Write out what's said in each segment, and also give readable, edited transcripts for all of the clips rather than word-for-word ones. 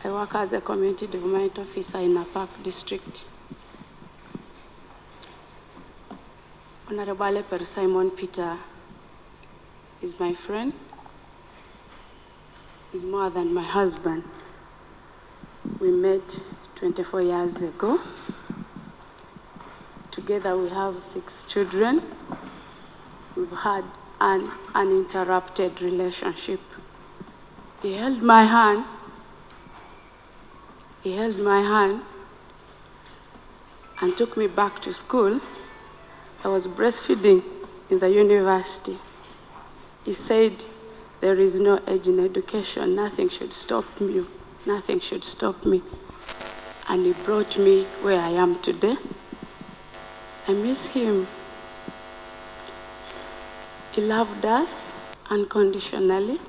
I work as a community development officer in a park district. Honorable MP Simon Peter is my friend. He's more than my husband. We met 24 years ago. Together we have 6 children. We've had an uninterrupted relationship. He held my hand. He held my hand and took me back to school. I was breastfeeding in the university. He said, there is no age in education. Nothing should stop you. Nothing should stop me. And he brought me where I am today. I miss him. He loved us unconditionally.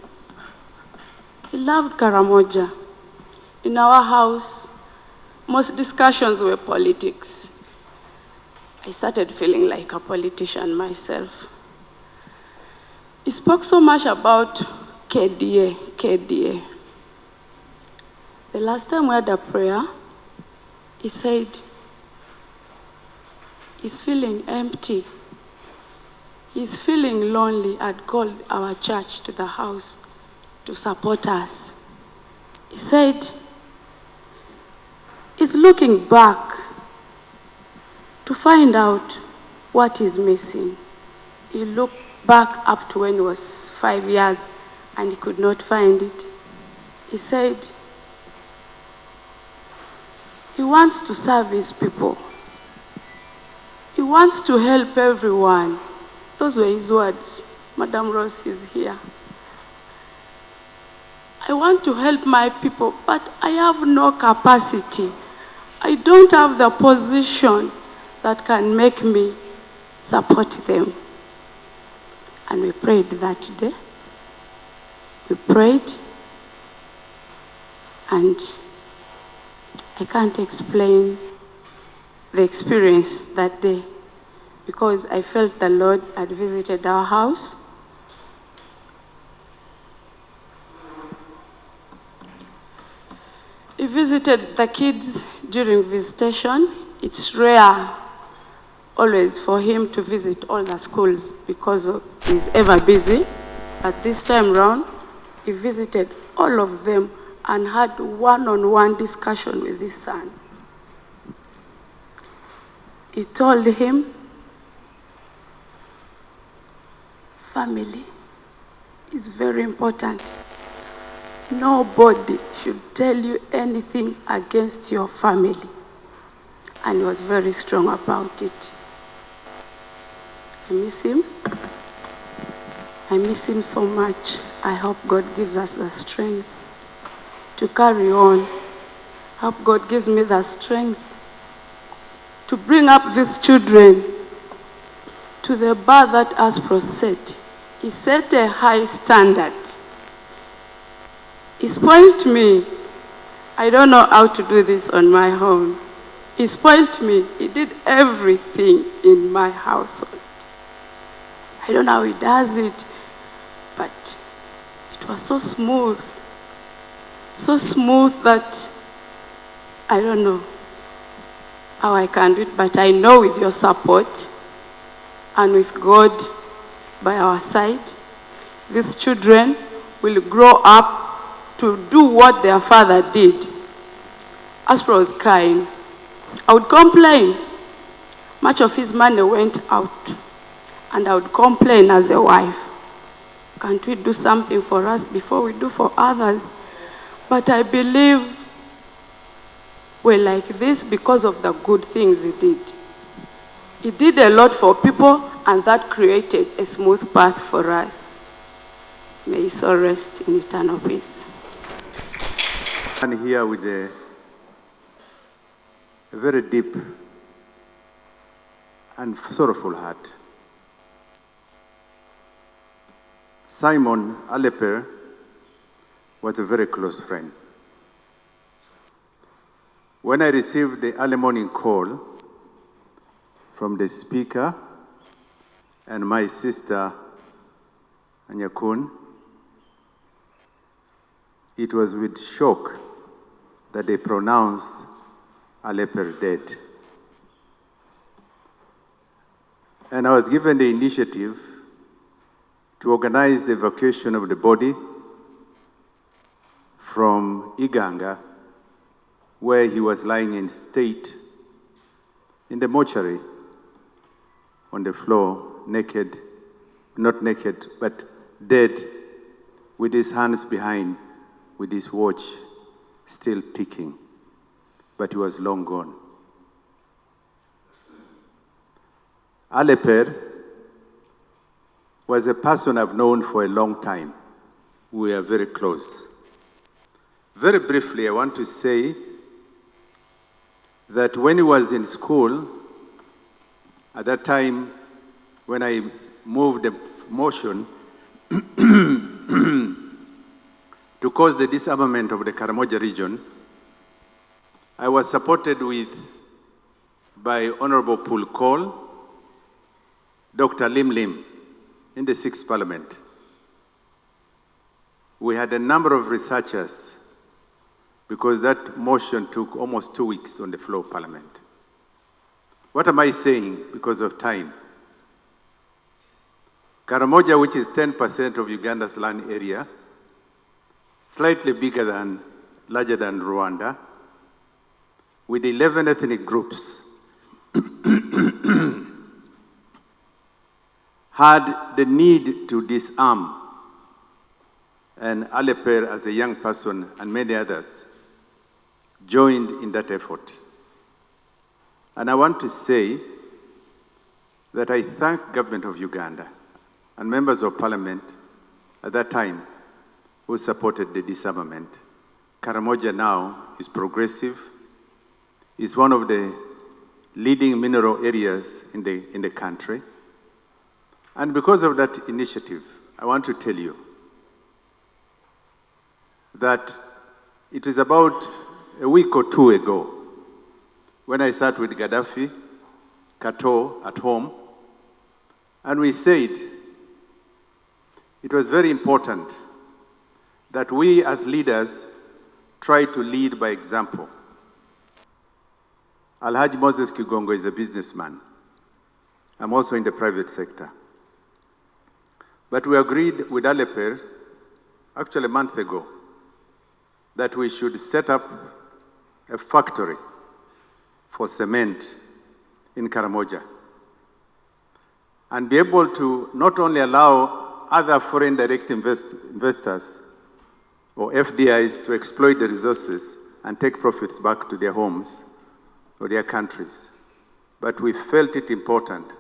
He loved Karamoja. In our house, most discussions were politics. I started feeling like a politician myself. He spoke so much about KDA. The last time we had a prayer, he said he's feeling empty. He's feeling lonely. I'd called our church to the house to support us. He said he's looking back to find out what is missing. He looked back up to when he was 5 years and he could not find it. He said he wants to serve his people. He wants to help everyone. Those were his words. Madam Ross is here. I want to help my people, but I have no capacity. I don't have the position that can make me support them. And we prayed that day. We prayed, and I can't explain the experience that day because I felt the Lord had visited our house. He visited the kids during visitation. It's rare always for him to visit all the schools because he's ever busy. But this time round, he visited all of them and had one-on-one discussion with his son. He told him, family is very important. Nobody should tell you anything against your family. And he was very strong about it. I miss him. I miss him so much. I hope God gives us the strength to carry on. I hope God gives me the strength to bring up these children to the bar that Aspro set. He set a high standard. He spoiled me. I don't know how to do this on my own. He spoiled me. He did everything in my household. I don't know how he does it, but it was so smooth that I don't know how I can do it, but I know with your support and with God by our side, these children will grow up to do what their father did. Aspro was kind. I would complain. Much of his money went out. And I would complain as a wife. Can't we do something for us before we do for others? But I believe we're like this because of the good things he did. He did a lot for people, and that created a smooth path for us. May his soul rest in eternal peace. And here with a very deep and sorrowful heart. Simon Aleper was a very close friend. When I received the early morning call from the speaker and my sister, Anyakun, it was with shock that they pronounced Aleper dead. And I was given the initiative to organize the evacuation of the body from Iganga, where he was lying in state in the mortuary on the floor, naked, not naked, but dead, with his hands behind, with his watch still ticking, but he was long gone. Aleper was a person I've known for a long time. We are very close. Very briefly, I want to say that when he was in school, at that time, when I moved the motion to cause the disarmament of the Karamoja region, I was supported by Honorable Pulkol, Dr. Lim Lim, in the 6th Parliament. We had a number of researchers because that motion took almost 2 weeks on the floor of Parliament. What am I saying because of time? Karamoja, which is 10% of Uganda's land area, slightly larger than Rwanda, with 11 ethnic groups, had the need to disarm. And Aleper, as a young person, and many others, joined in that effort. And I want to say that I thank government of Uganda and members of parliament at that time who supported the disarmament. Karamoja now is progressive, is one of the leading mineral areas in the country. And because of that initiative, I want to tell you that it is about a week or two ago when I sat with Gaddafi, Kato at home, and we said it was very important that we as leaders try to lead by example. Alhaji Moses Kigongo is a businessman. I'm also in the private sector. But we agreed with Aleper, actually a month ago, that we should set up a factory for cement in Karamoja and be able to not only allow other foreign direct investors or FDIs to exploit the resources and take profits back to their homes or their countries, but we felt it important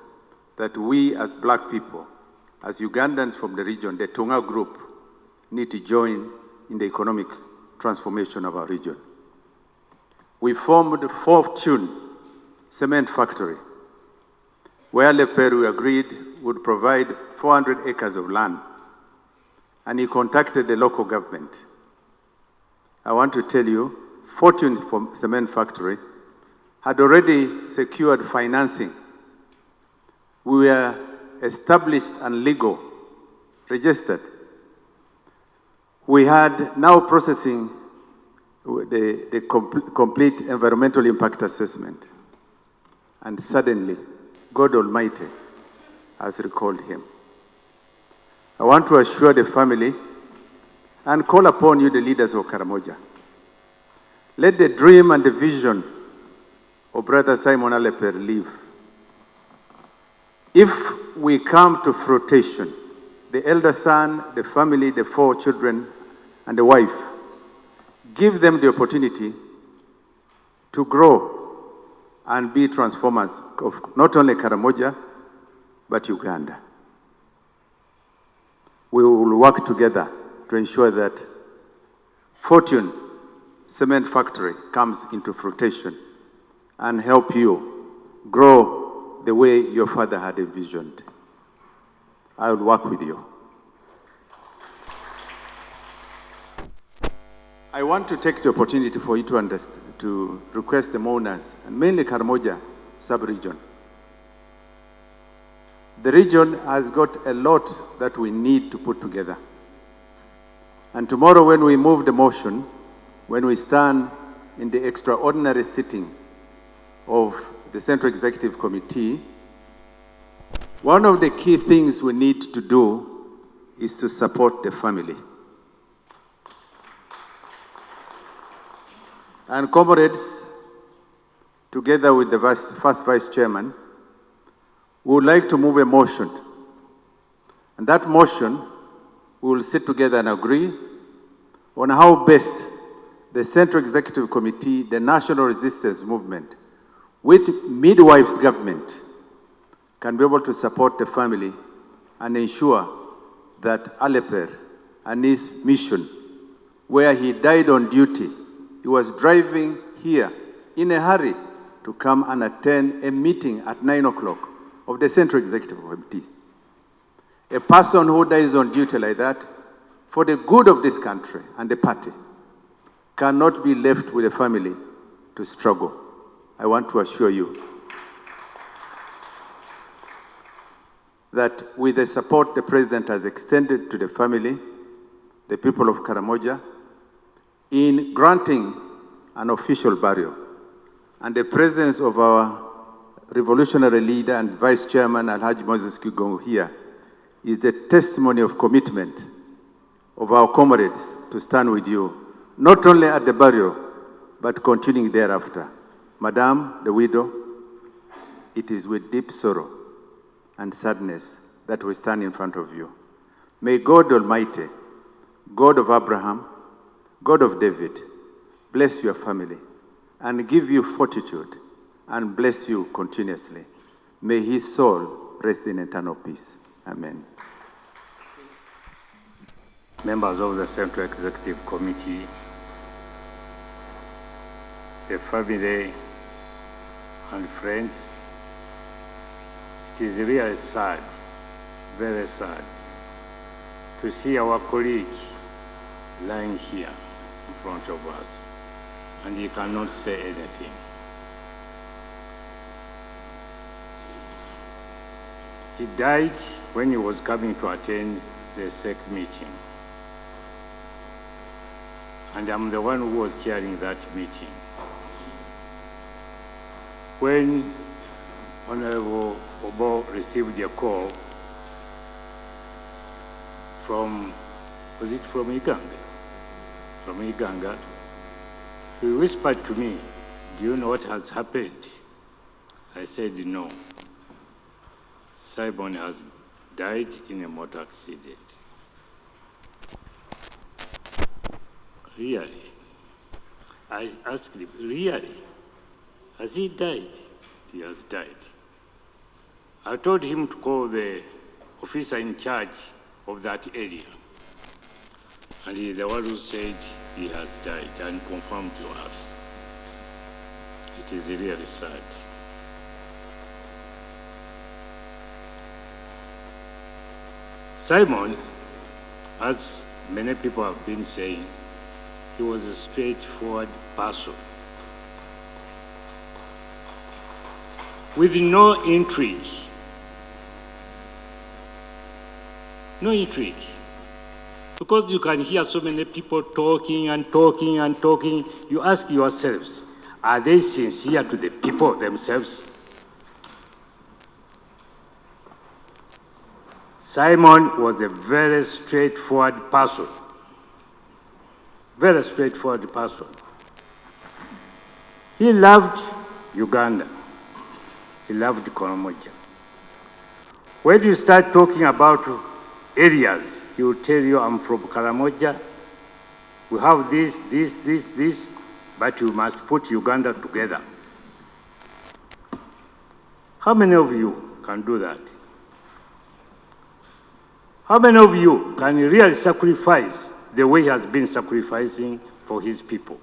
that we as black people, as Ugandans from the region, the Tunga group, need to join in the economic transformation of our region. We formed the Fortune Cement Factory, where Aleper, we agreed, would provide 400 acres of land, and he contacted the local government. I want to tell you, Fortune Cement Factory had already secured financing. We were established and legal, registered. We had now processing the complete environmental impact assessment. And suddenly, God Almighty has recalled him. I want to assure the family and call upon you, the leaders of Karamoja. Let the dream and the vision of Brother Simon Aleper live. If we come to fruition, the elder son, the family, the 4 children, and the wife, give them the opportunity to grow and be transformers of not only Karamoja, but Uganda. We will work together to ensure that Fortune Cement Factory comes into fruition and help you grow the way your father had envisioned. I will work with you. I want to take the opportunity for you to request the mourners, and mainly Karamoja sub-region. The region has got a lot that we need to put together. And tomorrow when we move the motion, when we stand in the extraordinary sitting of the Central Executive Committee, one of the key things we need to do is to support the family. And comrades, together with the first Vice Chairman, we would like to move a motion. And that motion, we will sit together and agree on how best the Central Executive Committee, the National Resistance Movement, with midwives government, can be able to support the family and ensure that Aleper and his mission, where he died on duty, he was driving here in a hurry to come and attend a meeting at 9 o'clock of the Central Executive Committee. A person who dies on duty like that, for the good of this country and the party, cannot be left with a family to struggle. I want to assure you that with the support the President has extended to the family, the people of Karamoja, in granting an official burial, and the presence of our revolutionary leader and Vice Chairman Alhaji Moses Kigongo here is the testimony of commitment of our comrades to stand with you, not only at the burial, but continuing thereafter. Madam, the widow, it is with deep sorrow and sadness that we stand in front of you. May God Almighty, God of Abraham, God of David, bless your family and give you fortitude and bless you continuously. May his soul rest in eternal peace. Amen. Members of the Central Executive Committee, the family and friends, it is really sad, very sad, to see our colleague lying here in front of us, and he cannot say anything. He died when he was coming to attend the SEC meeting. And I'm the one who was chairing that meeting. When Honorable Obo received a call from, was it from Iganga? From Iganga, he whispered to me, "Do you know what has happened?" I said, "No. Simon has died in a motor accident." Really? I asked him, "Really? Has he died?" He has died. I told him to call the officer in charge of that area. And he, the one who said he has died, and confirmed to us. It is really sad. Simon, as many people have been saying, he was a straightforward person with no intrigue. No intrigue. Because you can hear so many people talking and talking and talking, you ask yourselves, are they sincere to the people themselves? Simon was a very straightforward person. Very straightforward person. He loved Uganda. He loved Karamoja. When you start talking about areas, he will tell you, "I'm from Karamoja. We have this, but you must put Uganda together." How many of you can do that? How many of you can really sacrifice the way he has been sacrificing for his people?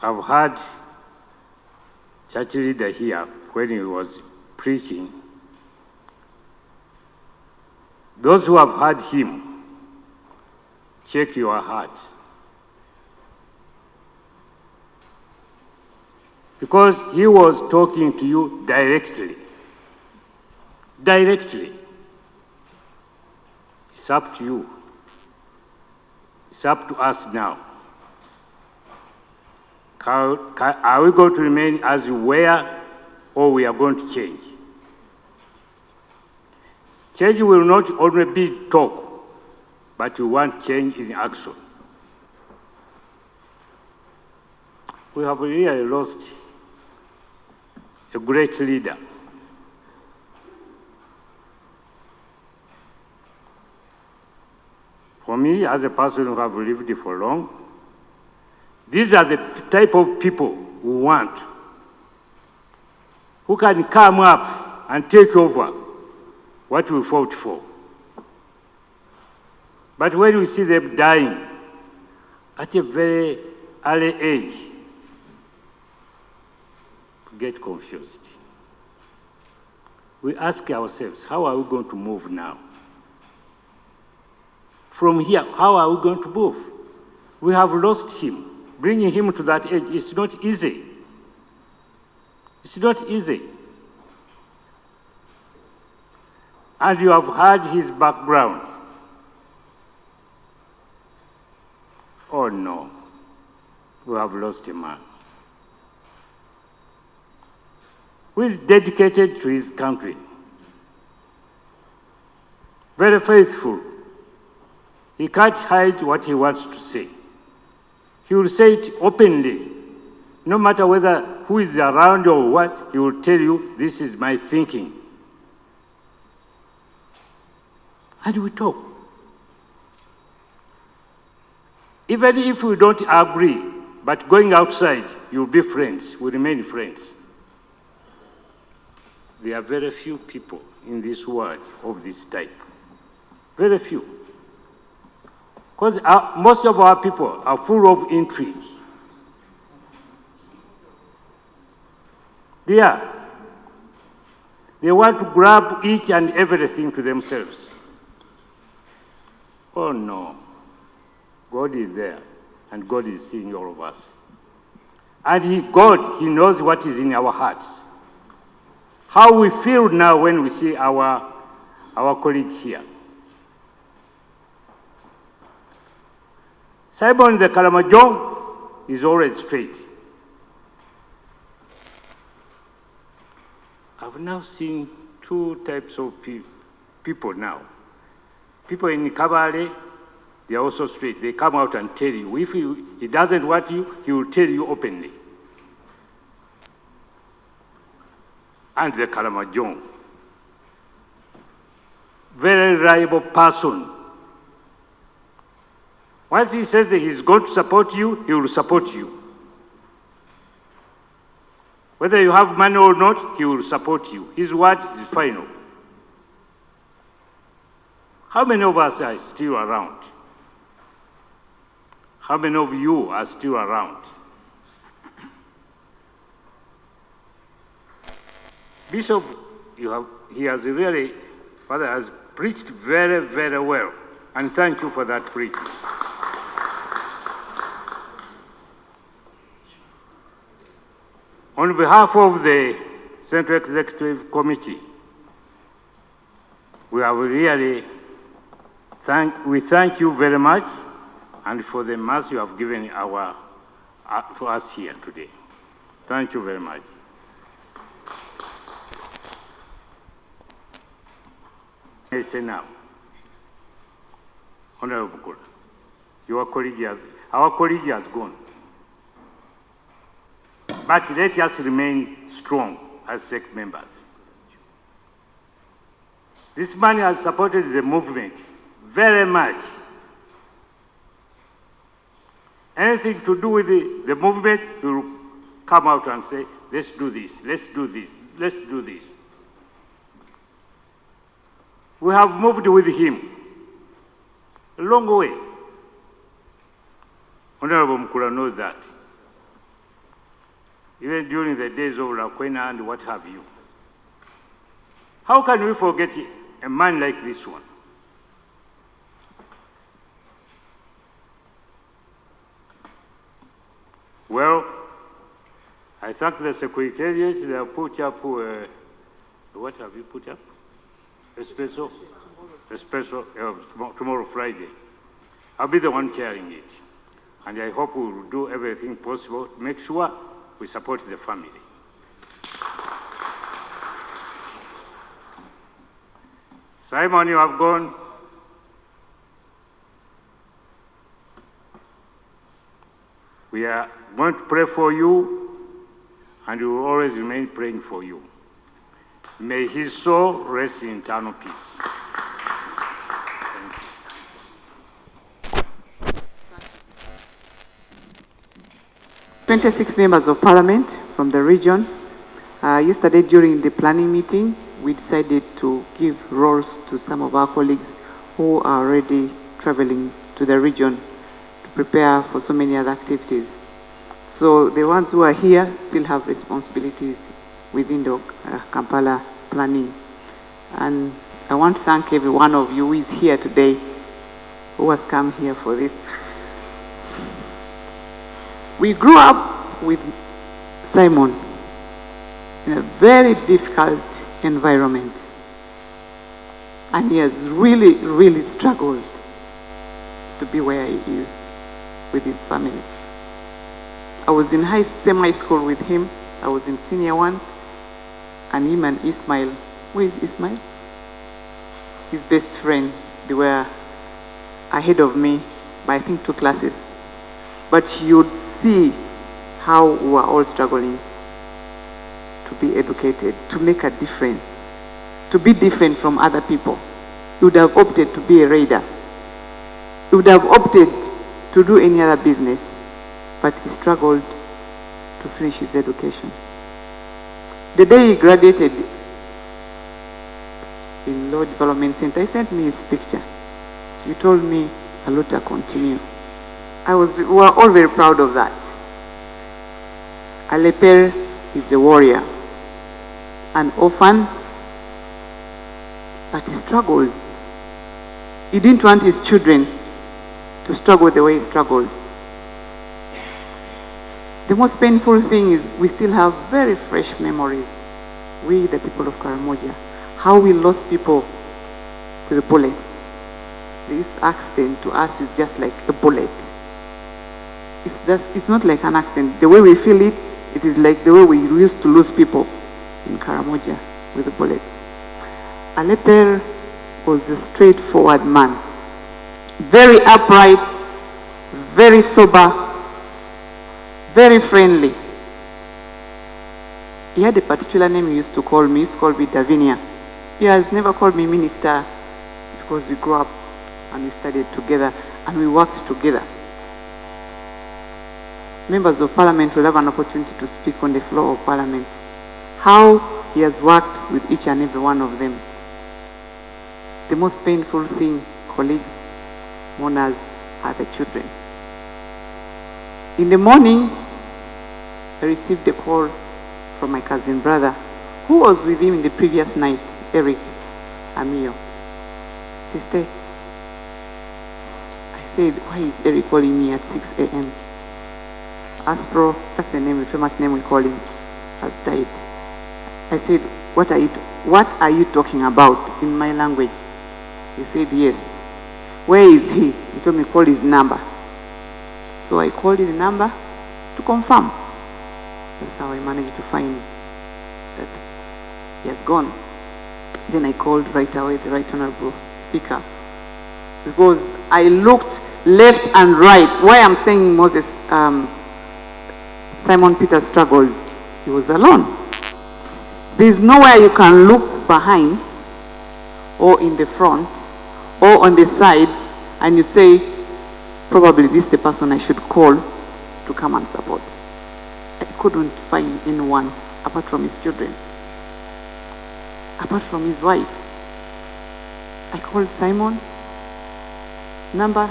I've heard church leader here when he was preaching. Those who have heard him, check your hearts. Because he was talking to you directly. Directly. It's up to you. It's up to us now. Are we going to remain as we were, or we are going to change? Change will not only be talk, but we want change in action. We have really lost a great leader. For me, as a person who have lived for long, these are the type of people we want, who can come up and take over what we fought for. But when we see them dying at a very early age, we get confused. We ask ourselves, how are we going to move now? From here, how are we going to move? We have lost him. Bringing him to that age is not easy. It's not easy. And you have heard his background. Oh no, we have lost a man who is dedicated to his country, very faithful. He can't hide what he wants to say. He will say it openly. No matter whether who is around or what, he will tell you, this is my thinking. And we talk. Even if we don't agree, but going outside, you'll be friends, we remain friends. There are very few people in this world of this type. Very few. Because most of our people are full of intrigue. They want to grab each and everything to themselves. Oh no. God is there, and God is seeing all of us. And God, He knows what is in our hearts. How we feel now when we see our colleague here. Simon the Kalamajong is always straight. I've now seen two types of people now. People in Kabale, they are also straight. They come out and tell you. If he doesn't want you, he will tell you openly. And the Kalamajong, very reliable person. Once he says that he's going to support you, he will support you. Whether you have money or not, he will support you. His word is final. How many of us are still around? How many of you are still around? Bishop, he has really, Father has preached very, very well. And thank you for that preaching. On behalf of the Central Executive Committee, we thank you very much, and for the mass you have given to us here today. Thank you very much. I say now, Honorable Kula, our colleague has gone. But let us remain strong as SEC members. This man has supported the movement very much. Anything to do with the movement, he will come out and say, let's do this, let's do this, let's do this. We have moved with him a long way. Honorable Mkula knows that. Even during the days of Lakwena and what have you. How can we forget a man like this one? Well, I thank the Secretariat. They have put up, what have you put up? Espresso tomorrow Friday. I'll be the one chairing it. And I hope we will do everything possible to make sure we support the family. Simon, you have gone. We are going to pray for you, and we will always remain praying for you. May his soul rest in eternal peace. 26 members of parliament from the region. Yesterday during the planning meeting, we decided to give roles to some of our colleagues who are already traveling to the region to prepare for so many other activities. So the ones who are here still have responsibilities within the Kampala planning. And I want to thank every one of you who is here today, who has come here for this. We grew up with Simon in a very difficult environment. And he has really, really struggled to be where he is with his family. I was in same high school with him. I was in senior one. And him and Ismail, where is Ismail? His best friend, they were ahead of me by I think 2 classes. But you'd see how we were all struggling to be educated, to make a difference, to be different from other people. You would have opted to be a raider. You would have opted to do any other business, but he struggled to finish his education. The day he graduated in Law Development Center, he sent me his picture. He told me, Aluta, continue. We were all very proud of that. Aleper is a warrior, an orphan, but he struggled. He didn't want his children to struggle the way he struggled. The most painful thing is we still have very fresh memories, we the people of Karamoja, how we lost people with bullets. This accident to us is just like a bullet. It's not like an accident. The way we feel it, it is like the way we used to lose people in Karamoja with the bullets. Aleper was a straightforward man, very upright, very sober, very friendly. He had a particular name he used to call me. He used to call me Davinia. He has never called me minister because we grew up and we studied together and we worked together. Members of parliament will have an opportunity to speak on the floor of parliament. How he has worked with each and every one of them. The most painful thing, colleagues, mourners, are the children. In the morning, I received a call from my cousin brother, who was with him in the previous night, Eric Amio. Sister, I said, why is Eric calling me at 6 a.m.? Aspro, that's the name, the famous name we call him, has died. I said, what are you talking about in my language? He said, yes. Where is he? He told me, call his number. So I called the number to confirm. That's how I managed to find that he has gone. Then I called right away the Right Honorable Speaker, because I looked left and right. Why I'm saying Moses, Simon Peter struggled. He was alone. There's nowhere you can look behind or in the front or on the sides and you say, probably this is the person I should call to come and support. I couldn't find anyone apart from his children, apart from his wife. I called Simon, number,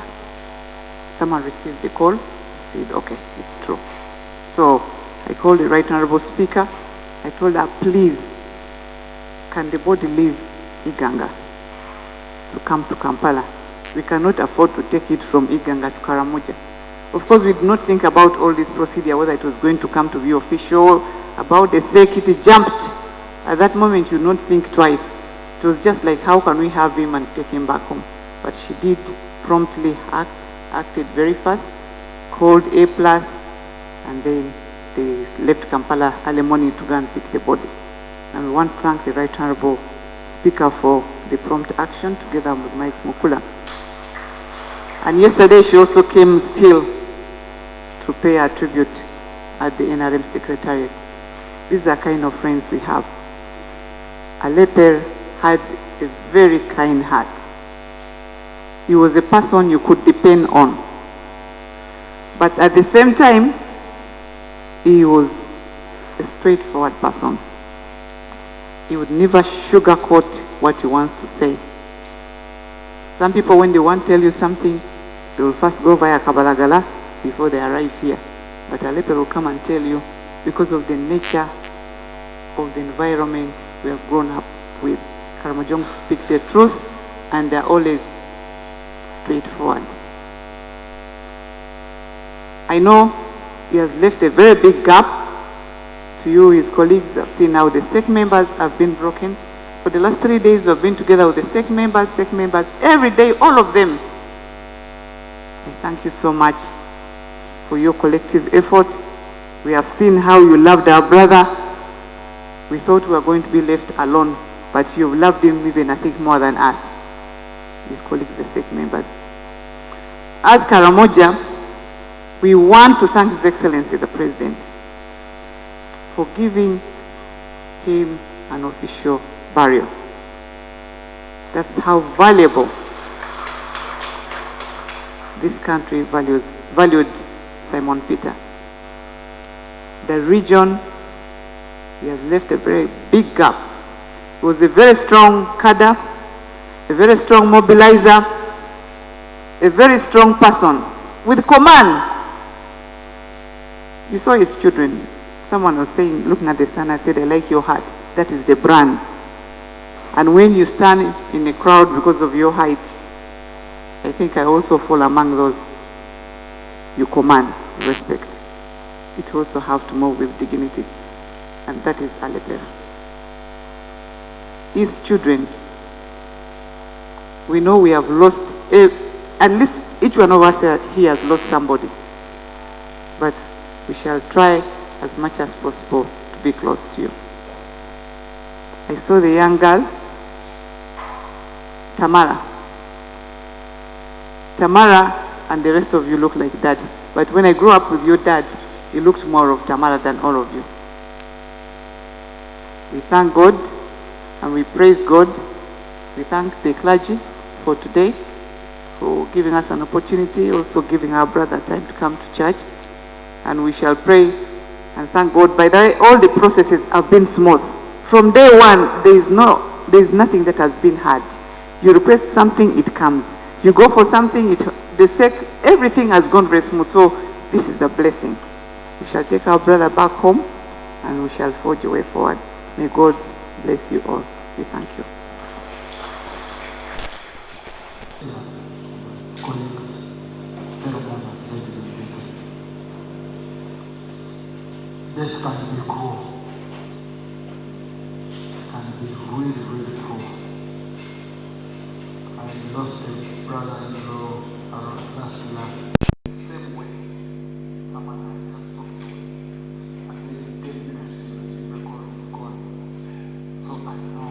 someone received the call. I said, okay, it's true. So I called the Right Honorable Speaker. I told her, please, can the body leave Iganga to come to Kampala? We cannot afford to take it from Iganga to Karamoja. Of course, we did not think about all this procedure, whether it was going to come to be official, about the security. Jumped. At that moment, you did not think twice. It was just like, how can we have him and take him back home? But she did promptly act acted very fast, called A+, and then they left Kampala early morning to go and pick the body. And we want to thank the Right Honorable Speaker for the prompt action together with Mike Mukula. And yesterday she also came still to pay her tribute at the NRM Secretariat. These are kind of friends we have. Aleper had a very kind heart. He was a person you could depend on. But at the same time, he was a straightforward person. He would never sugarcoat what he wants to say. Some people, when they want to tell you something, they will first go via Kabalagala before they arrive here. But Aleper will come and tell you because of the nature of the environment we have grown up with. Karamojong speak the truth and they're always straightforward. I know he has left a very big gap to you, his colleagues. I've seen now the SEC members have been broken. For the last 3 days, we've been together with the SEC members, every day, all of them. I thank you so much for your collective effort. We have seen how you loved our brother. We thought we were going to be left alone, but you've loved him even, I think, more than us, his colleagues, the SEC members. As Karamoja, we want to thank His Excellency, the President, for giving him an official burial. That's how valuable this country valued Simon Peter. The region, he has left a very big gap. He was a very strong cadre, a very strong mobilizer, a very strong person with command. You saw his children. Someone was saying, looking at the son, I said, I like your heart. That is the brand. And when you stand in a crowd because of your height, I think I also fall among those you command, respect. It also have to move with dignity. And that is Aleper. His children, we know we have lost, at least each one of us here has lost somebody. But we shall try as much as possible to be close to you. I saw the young girl, Tamara. Tamara and the rest of you look like dad. But when I grew up with your dad, he looked more of Tamara than all of you. We thank God and we praise God. We thank the clergy for today, for giving us an opportunity, also giving our brother time to come to church. And we shall pray and thank God. By the way, all the processes have been smooth. From day one, there is nothing that has been hard. You request something, it comes. You go for something, everything has gone very smooth. So this is a blessing. We shall take our brother back home and we shall forge a way forward. May God bless you all. We thank you. Colleagues, fellow members, ladies and gentlemen. This can be cruel. It can be really, really cruel. I lost a brother-in-law last year. The same way. Someone I just spoke to. And then 10 minutes to receive a call, it's gone. So I know.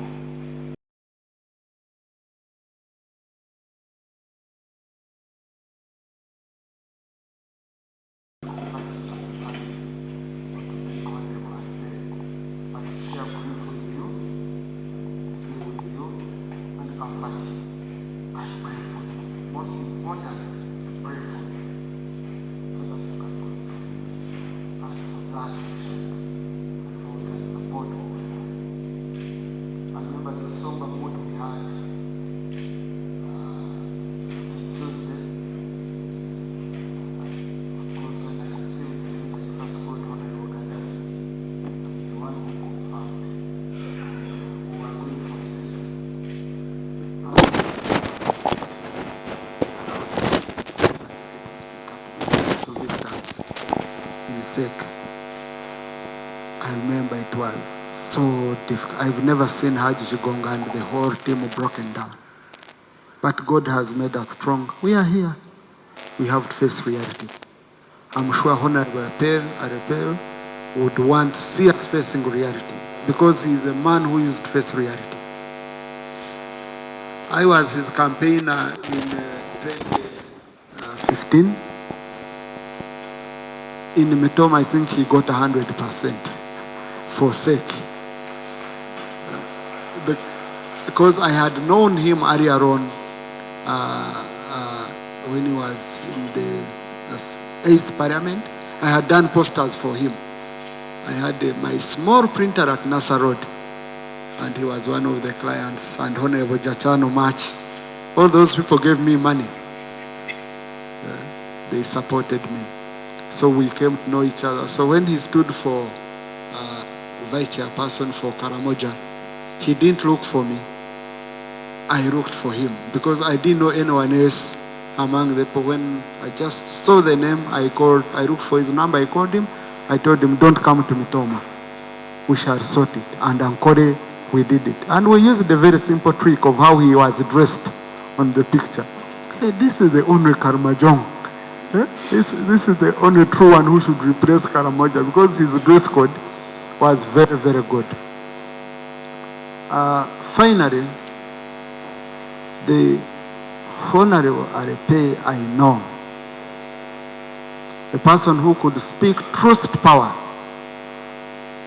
I remember it was so difficult. I've never seen Haji Shigonga and the whole team broken down. But God has made us strong. We are here. we have to face reality. I'm sure Honorable Aleper would want to see us facing reality because he's a man who used to face reality. I was his campaigner in 2015. In Mitoma, I think he got 100% for sake. Because I had known him earlier on when he was in the 8th Parliament. I had done posters for him. I had my small printer at Nasa Road, and he was one of the clients, and Honorable Jachano March. All those people gave me money. They supported me. So we came to know each other. So when he stood for vice chairperson for Karamoja, he didn't look for me. I looked for him because I didn't know anyone else among the people. When I just saw the name, I looked for his number, I called him. I told him, don't come to Mitoma. We shall sort it. And Ankore, we did it. And we used a very simple trick of how he was dressed on the picture. I said, this is the only Karamojong. This is the only true one who should replace Karamoja because his dress code was very, very good. Finally, the Honorable Aleper I know, a person who could speak truth to power,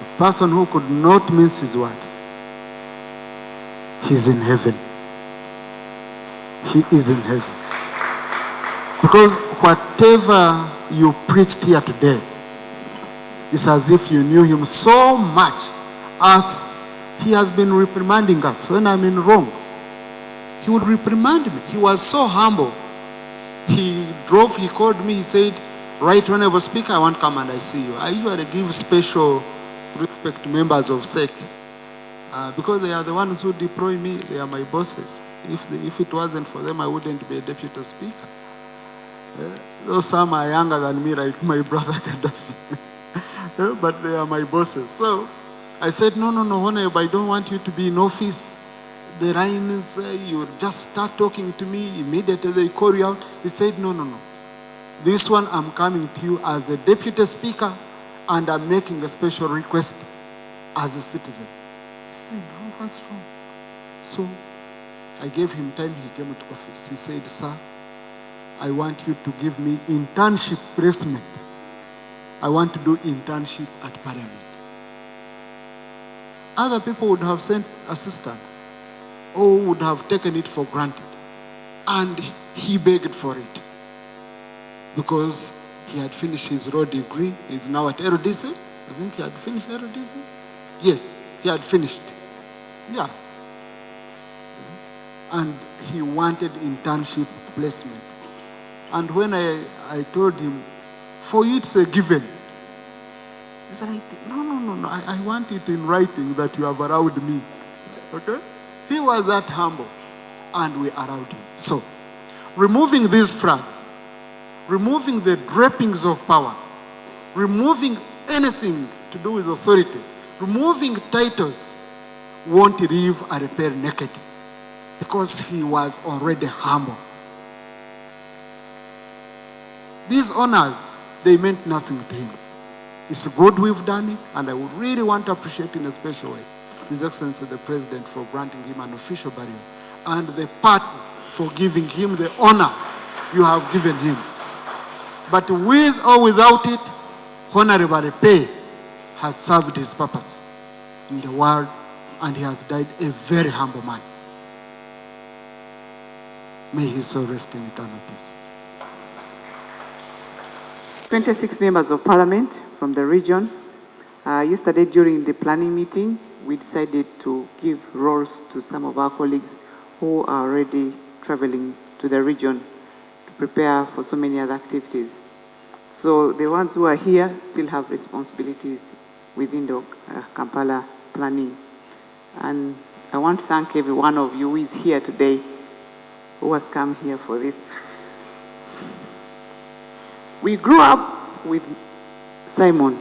a person who could not mince his words. He's in heaven. He is in heaven. Because whatever you preached here today, it's as if you knew him so much as he has been reprimanding us when I'm in wrong. He would reprimand me. He was so humble. He called me, he said, Right Honorable Speaker, I want to come and I see you. I usually give special respect to members of SEC because they are the ones who deploy me. They are my bosses. If it wasn't for them, I wouldn't be a deputy speaker. Though some are younger than me, like my brother Gaddafi. But they are my bosses. So I said, no, Honorable, I don't want you to be in office. The Rhinos, you just start talking to me, immediately they call you out. He said, no. This one I'm coming to you as a deputy speaker and I'm making a special request as a citizen. He said, what's wrong? So I gave him time, he came to office. He said, sir, I want you to give me internship placement. I want to do internship at Parliament. Other people would have sent assistants or would have taken it for granted. And he begged for it because he had finished his law degree. He's now at LDC. I think he had finished LDC. Yes, he had finished. Yeah. And he wanted internship placement. And when I told him, for you it's a given. He's like, no. I want it in writing that you have allowed me. Okay? He was that humble. And we allowed him. So, removing these flags, removing the drapings of power, removing anything to do with authority, removing titles won't leave Aleper naked because he was already humble. These honors, they meant nothing to him. It's good we've done it, and I would really want to appreciate in a special way His Excellency the President for granting him an official burial, and the party for giving him the honor you have given him. But with or without it, Honorable Aleper has served his purpose in the world, and he has died a very humble man. May his soul rest in eternal peace. 26 members of parliament from the region. Yesterday during the planning meeting, we decided to give roles to some of our colleagues who are already traveling to the region to prepare for so many other activities. So the ones who are here still have responsibilities within the Kampala planning. And I want to thank every one of you who is here today, who has come here for this. We grew up with Simon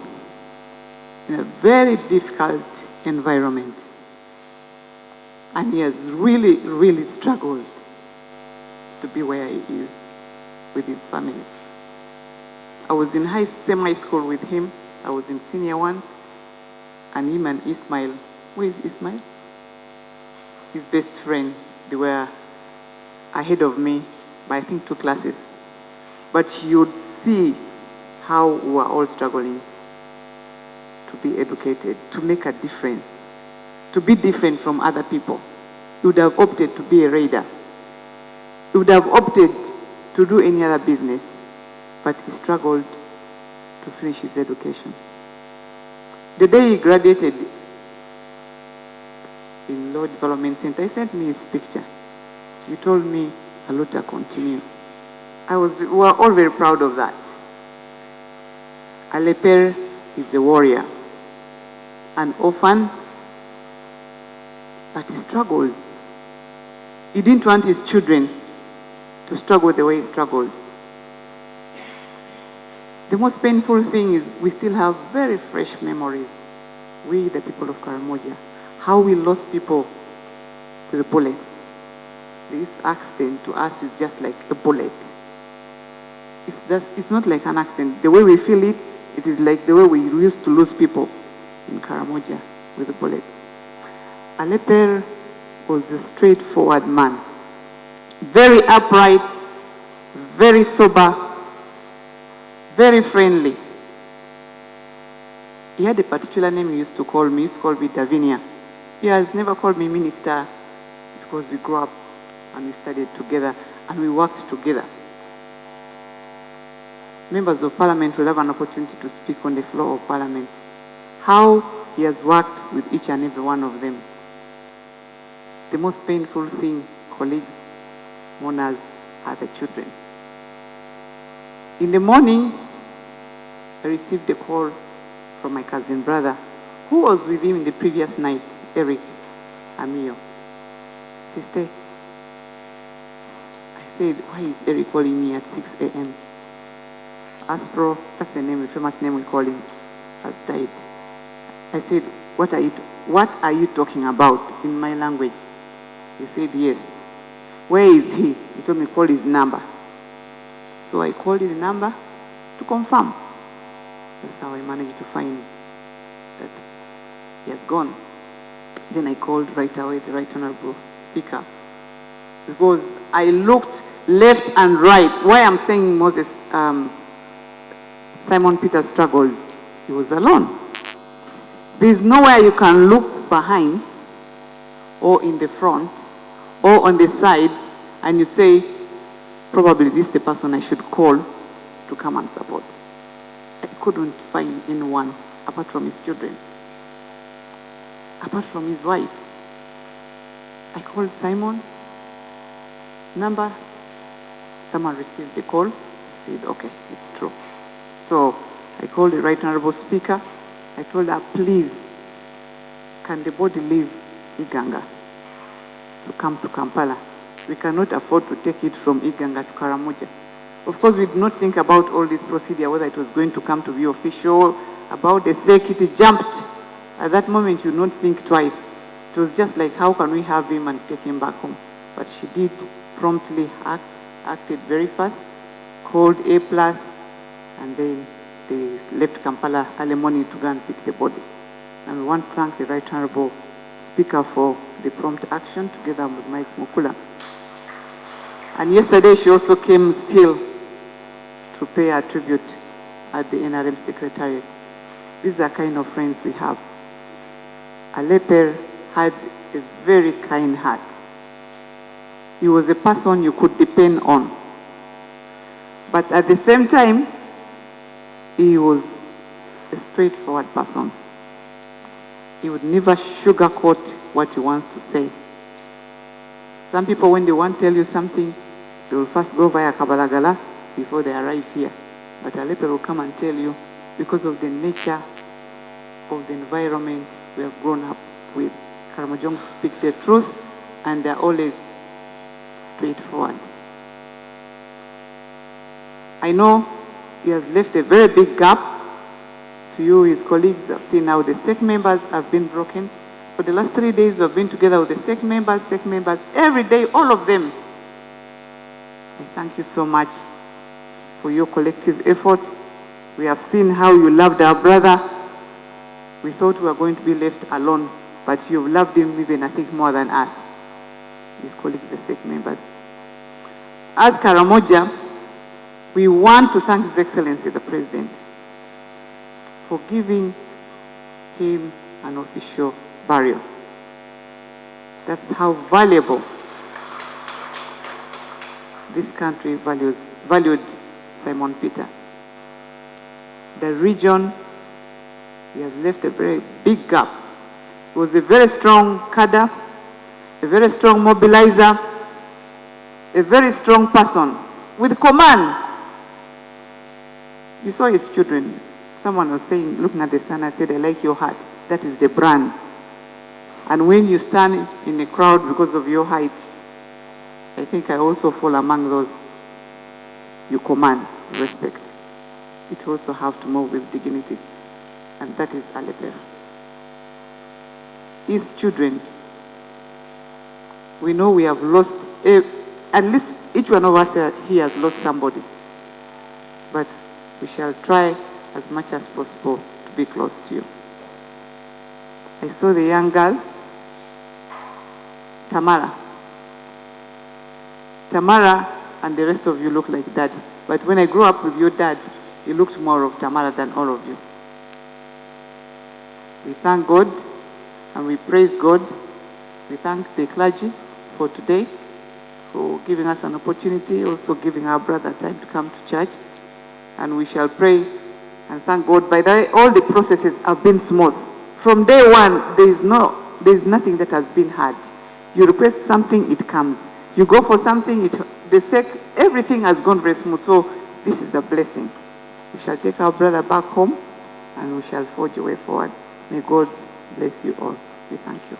in a very difficult environment. And he has really, really struggled to be where he is. with his family. I was in same high school with him. I was in senior one, and him and Ismail. Where is Ismail? His best friend. They were ahead of me by I think 2 classes. But you would see how we were all struggling to be educated, to make a difference, to be different from other people. You would have opted to be a raider. You would have opted to do any other business, but he struggled to finish his education. The day he graduated in Law Development Center, he sent me his picture. He told me, Aluta, continue. We were all very proud of that. Aleper is a warrior, an orphan, but he struggled. He didn't want his children to struggle the way he struggled. The most painful thing is we still have very fresh memories, we, the people of Karamoja, how we lost people with bullets. This accident to us is just like a bullet. It's not like an accident. The way we feel it, it is like the way we used to lose people in Karamoja with the bullets. Aleper was a straightforward man, very upright, very sober, very friendly. He had a particular name he used to call me. He used to call me Davinia. He has never called me minister because we grew up and we studied together and we worked together. Members of Parliament will have an opportunity to speak on the floor of Parliament. How he has worked with each and every one of them. The most painful thing, colleagues, mourners, are the children. In the morning, I received a call from my cousin brother, who was with him in the previous night, Eric Amio. Sister, I said, why is Eric calling me at 6 a.m.? Aspro, that's the name, the famous name we call him, has died. I said, what are you talking about in my language? He said, yes. Where is he? He told me, call his number. So I called the number to confirm. That's how I managed to find that he has gone. Then I called right away the Right Honorable Speaker, because I looked left and right. Why I'm saying Moses, Simon Peter struggled. He was alone. There's nowhere you can look behind or in the front or on the sides and you say, probably this is the person I should call to come and support. I couldn't find anyone apart from his children, apart from his wife. I called Simon, number, someone received the call. I said, okay, it's true. So I called the Right Honorable Speaker. I told her, please, can the body leave Iganga to come to Kampala? We cannot afford to take it from Iganga to Karamoja. Of course, we did not think about all this procedure, whether it was going to come to be official, about the security. Jumped. At that moment, you don't think twice. It was just like, how can we have him and take him back home? But she did promptly acted very fast, called A+, and then they left Kampala early morning to go and pick the body. And we want to thank the Right Honorable Speaker for the prompt action together with Mike Mukula. And yesterday she also came still to pay her tribute at the NRM Secretariat. These are kind of friends we have. Aleper had a very kind heart. He was a person you could depend on. But at the same time, he was a straightforward person. He would never sugarcoat what he wants to say. Some people, when they want to tell you something, they will first go via Kabalagala before they arrive here. But Aleper will come and tell you because of the nature of the environment we have grown up with. Karamojong speak the truth and they're always straightforward. I know he has left a very big gap to you, his colleagues. I've seen now the SEC members have been broken. For the last 3 days, we've been together with the SEC members, every day, all of them. I thank you so much for your collective effort. We have seen how you loved our brother. We thought we were going to be left alone, but you've loved him even, I think, more than us, his colleagues, the SEC members. As Karamoja, we want to thank His Excellency the President for giving him an official burial. That's how valuable this country valued Simon Peter. The region, he has left a very big gap. He was a very strong cadre, a very strong mobilizer, a very strong person with command. You saw his children. Someone was saying, looking at the son, I said, I like your heart. That is the brand. And when you stand in a crowd because of your height, I think I also fall among those you command, respect. It also have to move with dignity. And that is Aleper. His children, we know we have lost, at least each one of us here has lost somebody. But we shall try as much as possible to be close to you. I saw the young girl, Tamara. Tamara and the rest of you look like dad. But when I grew up with your dad, he looked more of Tamara than all of you. We thank God and we praise God. We thank the clergy for today, for giving us an opportunity, also giving our brother time to come to church. And we shall pray and thank God. By the way, all the processes have been smooth. From day one, there is nothing that has been hard. You request something, it comes. You go for something, everything has gone very smooth. So this is a blessing. We shall take our brother back home and we shall forge a way forward. May God bless you all. We thank you.